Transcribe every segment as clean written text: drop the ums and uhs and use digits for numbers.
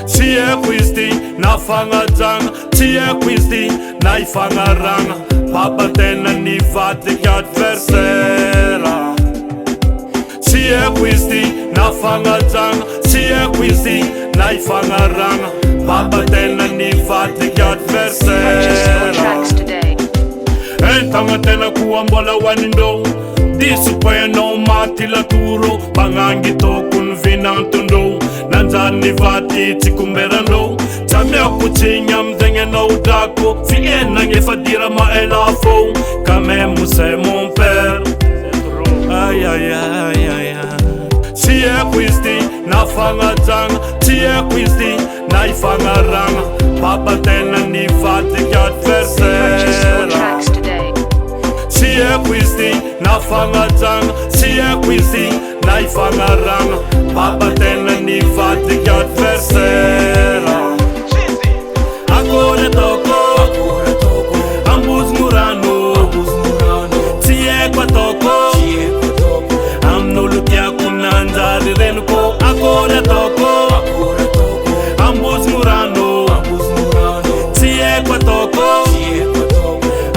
Tia Quizdi, na fangatanga, tia Quizdi, na ifangaranga, papa tena ni vatika adversera. Tia Quizdi, na fangatanga, tia Quizdi, na ifangaranga, papa tena ni vatika adversera. Entanga tena kuambola wanindo, disupa no matila turo, bangangi tokun vinantundo. Nanzani vati tikumberando Tamia kuchinya mdenge na udako Fiena ngefadira maelafo Kamemu c'est mon père Aïe aïe aïe aïe Tia Quizdi na fangatanga Tia Quizdi na ifangaranga Papa tena ni vati adversera Tia Quizdi na fangatanga Tia Quizdi na ifangaranga Papa tena ni vatika adversera. Akore toko Ambuz murano Tie kwa toko Amnulukia kunanzari renuko Akore toko Ambuz murano Tie kwa toko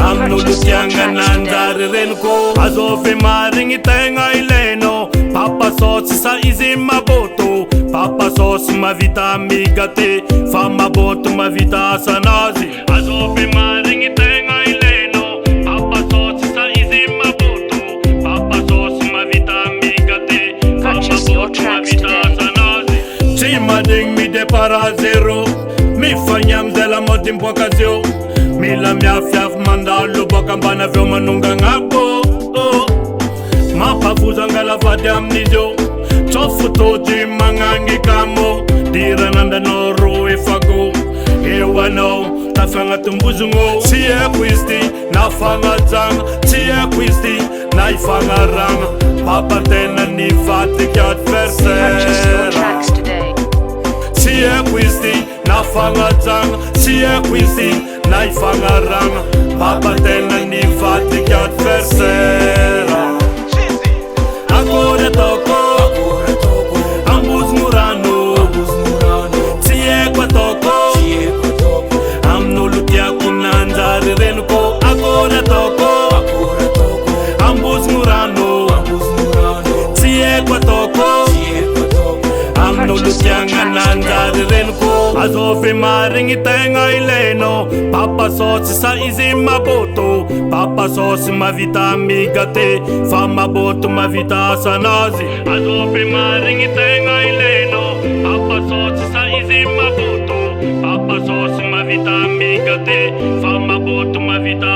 Amnulukia ngananzari renuko Azofe maringi tenga ileno Papa saosy sa izy maboto Papa saosy mavita migate Fa maboto mavita asanazy Azofe marigny tegna ileno Papa saosy sa izy maboto Papa saosy mavita migate Fa maboto mavita asanazy Tsy madigny midepara zero Mifagny amzela mody mboaka zeo Mila miafiafy mandalo boka ambana aveo manonga gn'abo Mapavuza ngala vady amin'izio Tsofotody magnangy kamo Dirananda no ro efago Eo anao tafagnatom-bozogno Tia Quizdi na fanajagna Tia Quizdi na ifangaragna Papa tena ni vatika adversera Tia Quizdi na fanajagna Tia Quizdi na ifangaragna Papa tena ni vatika adversera Akore toko Ambuz murano Tie kwa toko Amnulukia kunanzari renuko Akore toko Ambuz murano Tie kwa toko Amnulukia ngananzari renuko Azofe maringi tenga ileno Papa saosy sa izy maboto Papa saosy mavita migate Fa maboto mavita asanazy Azofe maringi tenga ileno Papa saosy sa izy maboto Papa saosy mavita migate Fa maboto mavita